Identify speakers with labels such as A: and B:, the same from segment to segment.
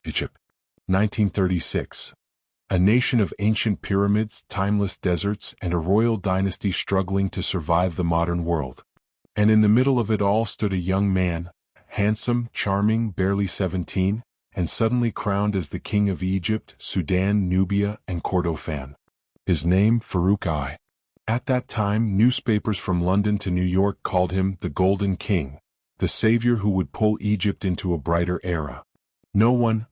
A: Egypt. 1936. A nation of ancient pyramids, timeless deserts, and a royal dynasty struggling to survive the modern world. And in the middle of it all stood a young man, handsome, charming, barely 17, and suddenly crowned as the king of Egypt, Sudan, Nubia, and Kordofan. His name, Farouk I. At that time, newspapers from London to New York called him the Golden King, the savior who would pull Egypt into a brighter era. No one,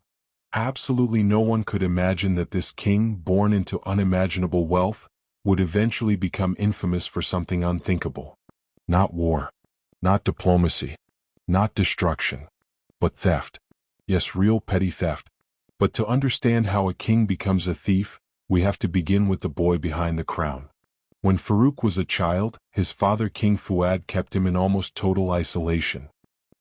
A: absolutely no one could imagine that this king, born into unimaginable wealth, would eventually become infamous for something unthinkable. Not war, not diplomacy, not destruction, but theft. Yes, real petty theft. But to understand how a king becomes a thief, we have to begin with the boy behind the crown. When Farouk was a child, his father King Fuad kept him in almost total isolation.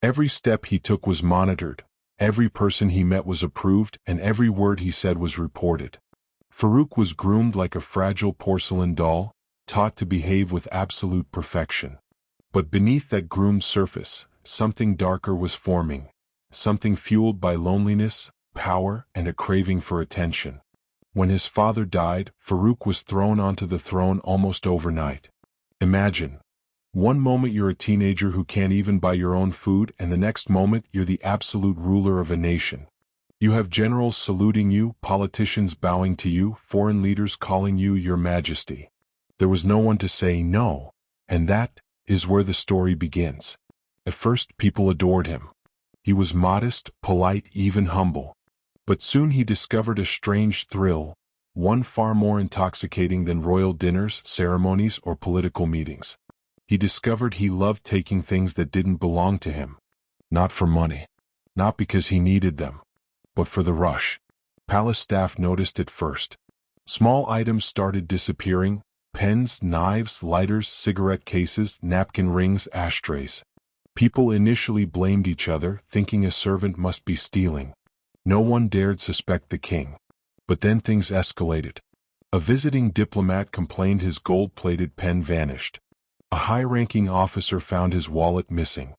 A: Every step he took was monitored, every person he met was approved, and every word he said was reported. Farouk was groomed like a fragile porcelain doll, taught to behave with absolute perfection. But beneath that groomed surface, something darker was forming, something fueled by loneliness, power, and a craving for attention. When his father died, Farouk was thrown onto the throne almost overnight. Imagine. One moment you're a teenager who can't even buy your own food, and the next moment you're the absolute ruler of a nation. You have generals saluting you, politicians bowing to you, foreign leaders calling you Your Majesty. There was no one to say no, and that is where the story begins. At first, people adored him. He was modest, polite, even humble. But soon he discovered a strange thrill, one far more intoxicating than royal dinners, ceremonies, or political meetings. He discovered he loved taking things that didn't belong to him. Not for money. Not because he needed them. But for the rush. Palace staff noticed it first. Small items started disappearing: pens, knives, lighters, cigarette cases, napkin rings, ashtrays. People initially blamed each other, thinking a servant must be stealing. No one dared suspect the king. But then things escalated. A visiting diplomat complained his gold-plated pen vanished. A high-ranking officer found his wallet missing.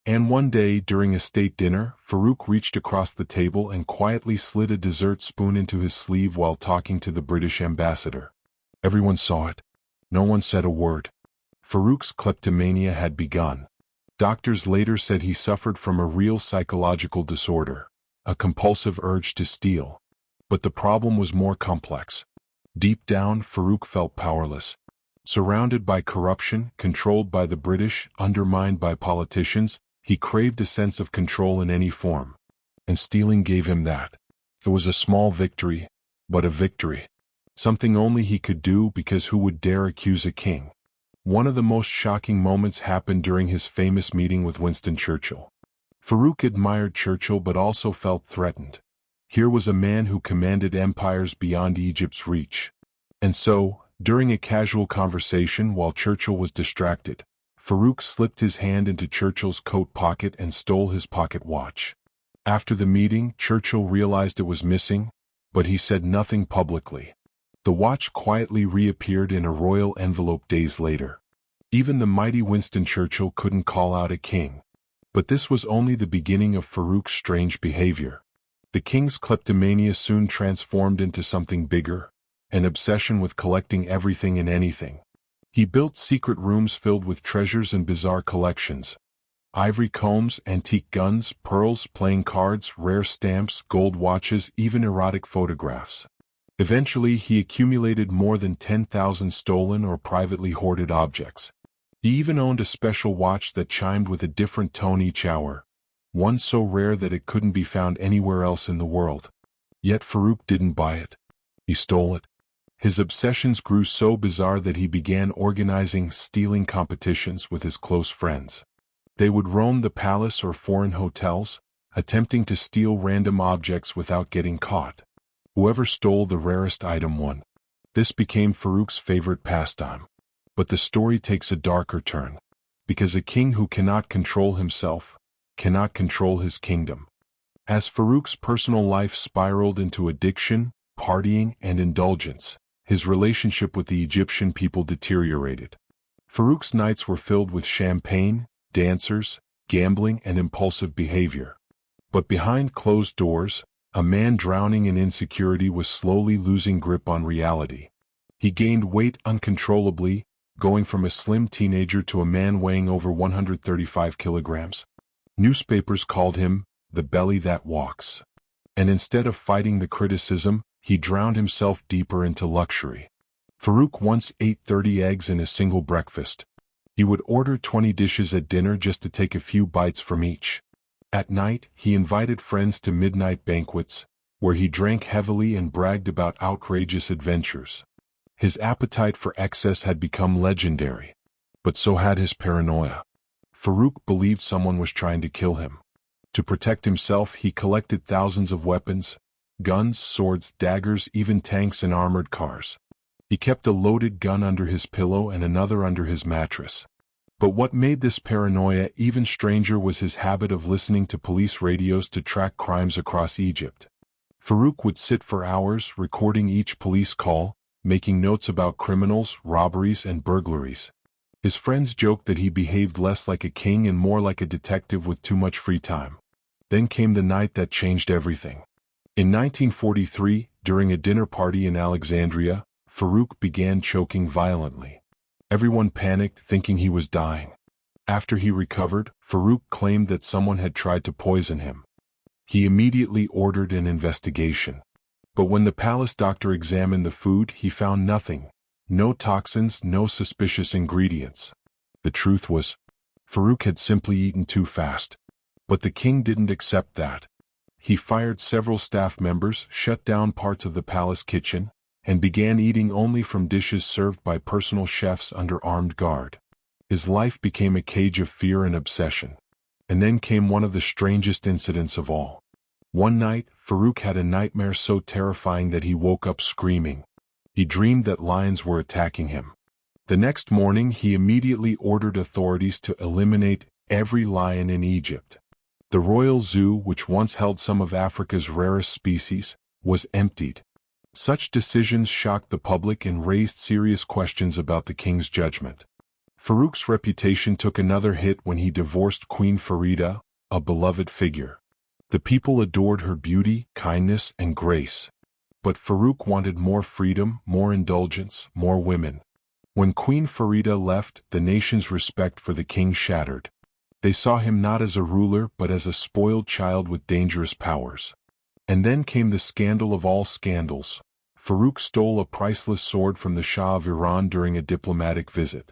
A: And one day, during a state dinner, Farouk reached across the table and quietly slid a dessert spoon into his sleeve while talking to the British ambassador. Everyone saw it. No one said a word. Farouk's kleptomania had begun. Doctors later said he suffered from a real psychological disorder, a compulsive urge to steal. But the problem was more complex. Deep down, Farouk felt powerless. Surrounded by corruption, controlled by the British, undermined by politicians, he craved a sense of control in any form. And stealing gave him that. It was a small victory, but a victory. Something only he could do, because who would dare accuse a king? One of the most shocking moments happened during his famous meeting with Winston Churchill. Farouk admired Churchill but also felt threatened. Here was a man who commanded empires beyond Egypt's reach. And so, during a casual conversation while Churchill was distracted, Farouk slipped his hand into Churchill's coat pocket and stole his pocket watch. After the meeting, Churchill realized it was missing, but he said nothing publicly. The watch quietly reappeared in a royal envelope days later. Even the mighty Winston Churchill couldn't call out a king. But this was only the beginning of Farouk's strange behavior. The king's kleptomania soon transformed into something bigger, an obsession with collecting everything and anything. He built secret rooms filled with treasures and bizarre collections: ivory combs, antique guns, pearls, playing cards, rare stamps, gold watches, even erotic photographs. Eventually, he accumulated more than 10,000 stolen or privately hoarded objects. He even owned a special watch that chimed with a different tone each hour, one so rare that it couldn't be found anywhere else in the world. Yet Farouk didn't buy it. He stole it. His obsessions grew so bizarre that he began organizing stealing competitions with his close friends. They would roam the palace or foreign hotels, attempting to steal random objects without getting caught. Whoever stole the rarest item won. This became Farouk's favorite pastime. But the story takes a darker turn. Because a king who cannot control himself cannot control his kingdom. As Farouk's personal life spiraled into addiction, partying, and indulgence, his relationship with the Egyptian people deteriorated. Farouk's nights were filled with champagne, dancers, gambling, and impulsive behavior. But behind closed doors, A man drowning in insecurity was slowly losing grip on reality. He gained weight uncontrollably, going from a slim teenager to a man weighing over 135 kilograms. Newspapers called him the belly that walks. And instead of fighting the criticism, he drowned himself deeper into luxury. Farouk once ate 30 eggs in a single breakfast. He would order 20 dishes at dinner just to take a few bites from each. At night, he invited friends to midnight banquets, where he drank heavily and bragged about outrageous adventures. His appetite for excess had become legendary. But so had his paranoia. Farouk believed someone was trying to kill him. To protect himself, he collected thousands of weapons, guns, swords, daggers, even tanks and armored cars. He kept a loaded gun under his pillow and another under his mattress. But what made this paranoia even stranger was his habit of listening to police radios to track crimes across Egypt. Farouk would sit for hours recording each police call, making notes about criminals, robberies, and burglaries. His friends joked that he behaved less like a king and more like a detective with too much free time. Then came the night that changed everything. In 1943, during a dinner party in Alexandria, Farouk began choking violently. Everyone panicked, thinking he was dying. After he recovered, Farouk claimed that someone had tried to poison him. He immediately ordered an investigation. But when the palace doctor examined the food, he found nothing. No toxins, no suspicious ingredients. The truth was, Farouk had simply eaten too fast. But the king didn't accept that. He fired several staff members, shut down parts of the palace kitchen, and began eating only from dishes served by personal chefs under armed guard. His life became a cage of fear and obsession. And then came one of the strangest incidents of all. One night, Farouk had a nightmare so terrifying that he woke up screaming. He dreamed that lions were attacking him. The next morning, he immediately ordered authorities to eliminate every lion in Egypt. The royal zoo, which once held some of Africa's rarest species, was emptied. Such decisions shocked the public and raised serious questions about the king's judgment. Farouk's reputation took another hit when he divorced Queen Farida, a beloved figure. The people adored her beauty, kindness, and grace. But Farouk wanted more freedom, more indulgence, more women. When Queen Farida left, the nation's respect for the king shattered. They saw him not as a ruler but as a spoiled child with dangerous powers. And then came the scandal of all scandals. Farouk stole a priceless sword from the Shah of Iran during a diplomatic visit.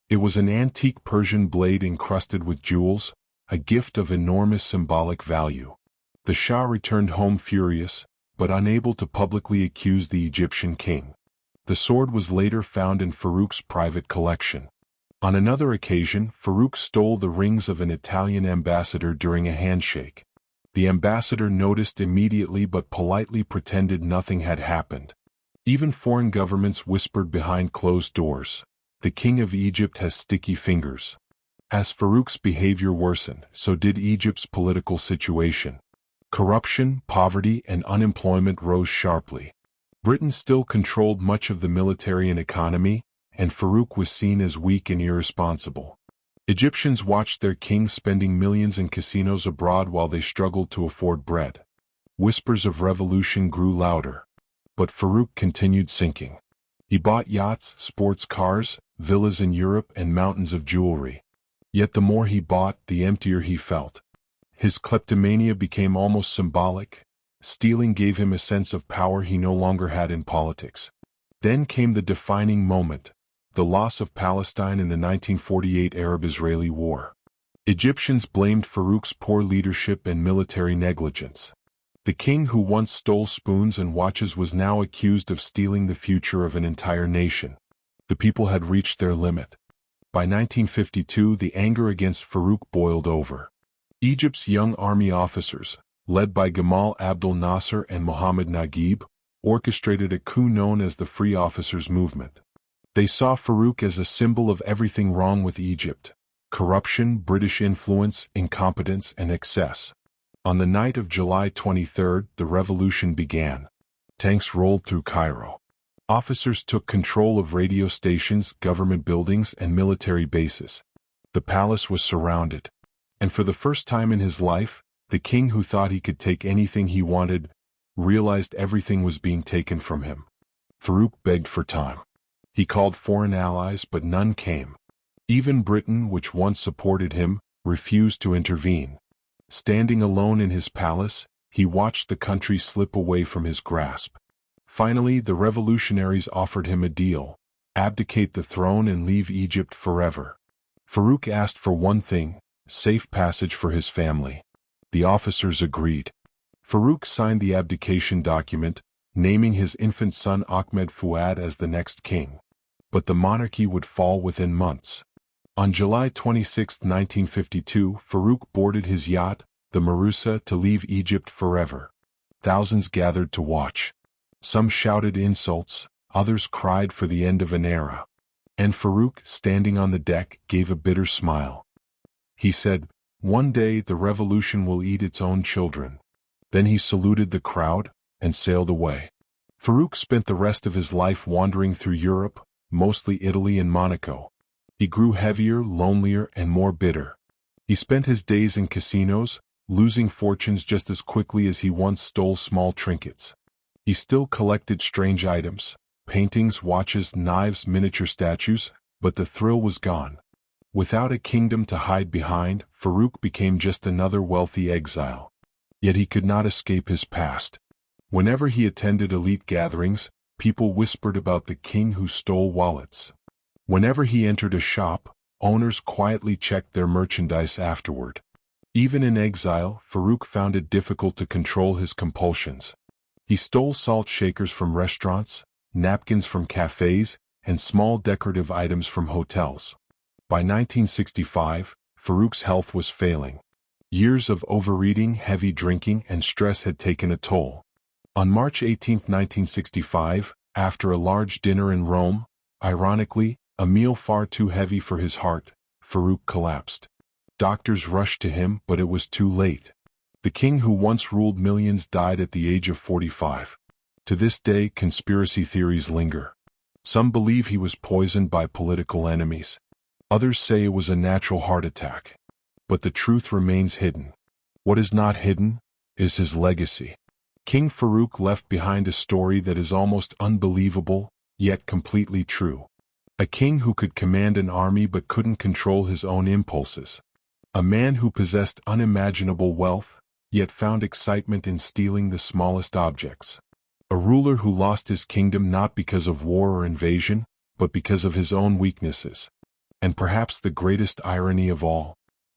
A: It was an antique Persian blade encrusted with jewels, a gift of enormous symbolic value. The Shah returned home furious, but unable to publicly accuse the Egyptian king. The sword was later found in Farouk's private collection. On another occasion, Farouk stole the rings of an Italian ambassador during a handshake. The ambassador noticed immediately but politely pretended nothing had happened. Even foreign governments whispered behind closed doors. The king of Egypt has sticky fingers. As Farouk's behavior worsened, so did Egypt's political situation. Corruption, poverty, and unemployment rose sharply. Britain still controlled much of the military and economy, and Farouk was seen as weak and irresponsible. Egyptians watched their king spending millions in casinos abroad while they struggled to afford bread. Whispers of revolution grew louder. But Farouk continued sinking. He bought yachts, sports cars, villas in Europe, and mountains of jewelry. Yet the more he bought, the emptier he felt. His kleptomania became almost symbolic. Stealing gave him a sense of power he no longer had in politics. Then came the defining moment, the loss of Palestine in the 1948 Arab-Israeli War. Egyptians blamed Farouk's poor leadership and military negligence. The king who once stole spoons and watches was now accused of stealing the future of an entire nation. The people had reached their limit. By 1952, the anger against Farouk boiled over. Egypt's young army officers, led by Gamal Abdel Nasser and Mohammed Naguib, orchestrated a coup known as the Free Officers Movement. They saw Farouk as a symbol of everything wrong with Egypt: corruption, British influence, incompetence, and excess. On the night of July 23, the revolution began. Tanks rolled through Cairo. Officers took control of radio stations, government buildings, and military bases. The palace was surrounded. And for the first time in his life, the king who thought he could take anything he wanted realized everything was being taken from him. Farouk begged for time. He called foreign allies, but none came. Even Britain, which once supported him, refused to intervene. Standing alone in his palace, he watched the country slip away from his grasp. Finally, the revolutionaries offered him a deal: abdicate the throne and leave Egypt forever. Farouk asked for one thing: safe passage for his family. The officers agreed. Farouk signed the abdication document, naming his infant son Ahmed Fuad as the next king. But the monarchy would fall within months. On July 26, 1952, Farouk boarded his yacht, the Marusa, to leave Egypt forever. Thousands gathered to watch. Some shouted insults, others cried for the end of an era. And Farouk, standing on the deck, gave a bitter smile. He said, "One day the revolution will eat its own children." Then he saluted the crowd and sailed away. Farouk spent the rest of his life wandering through Europe, mostly Italy and Monaco. He grew heavier, lonelier, and more bitter. He spent his days in casinos, losing fortunes just as quickly as he once stole small trinkets. He still collected strange items: paintings, watches, knives, miniature statues, but the thrill was gone. Without a kingdom to hide behind, Farouk became just another wealthy exile. Yet he could not escape his past. Whenever he attended elite gatherings, people whispered about the king who stole wallets. Whenever he entered a shop, owners quietly checked their merchandise afterward. Even in exile, Farouk found it difficult to control his compulsions. He stole salt shakers from restaurants, napkins from cafes, and small decorative items from hotels. By 1965, Farouk's health was failing. Years of overeating, heavy drinking, and stress had taken a toll. On March 18, 1965, after a large dinner in Rome, ironically, a meal far too heavy for his heart, Farouk collapsed. Doctors rushed to him, but it was too late. The king who once ruled millions died at the age of 45. To this day, conspiracy theories linger. Some believe he was poisoned by political enemies. Others say it was a natural heart attack. But the truth remains hidden. What is not hidden is his legacy. King Farouk left behind a story that is almost unbelievable, yet completely true. A king who could command an army but couldn't control his own impulses. A man who possessed unimaginable wealth, yet found excitement in stealing the smallest objects. A ruler who lost his kingdom not because of war or invasion, but because of his own weaknesses. And perhaps the greatest irony of all: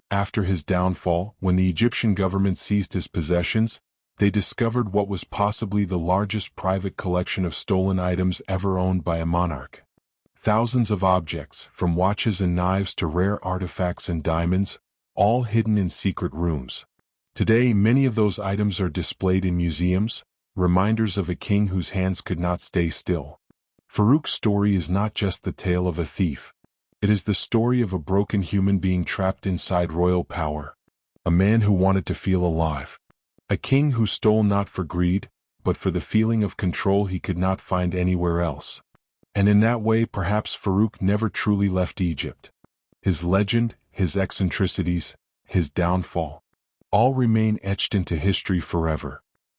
A: after his downfall, when the Egyptian government seized his possessions, they discovered what was possibly the largest private collection of stolen items ever owned by a monarch. Thousands of objects, from watches and knives to rare artifacts and diamonds, all hidden in secret rooms. Today, many of those items are displayed in museums, reminders of a king whose hands could not stay still. Farouk's story is not just the tale of a thief. It is the story of a broken human being trapped inside royal power. A man who wanted to feel alive. A king who stole not for greed, but for the feeling of control he could not find anywhere else. And in that way, perhaps Farouk never truly left Egypt. His legend, his eccentricities, his downfall, all remain etched into history forever.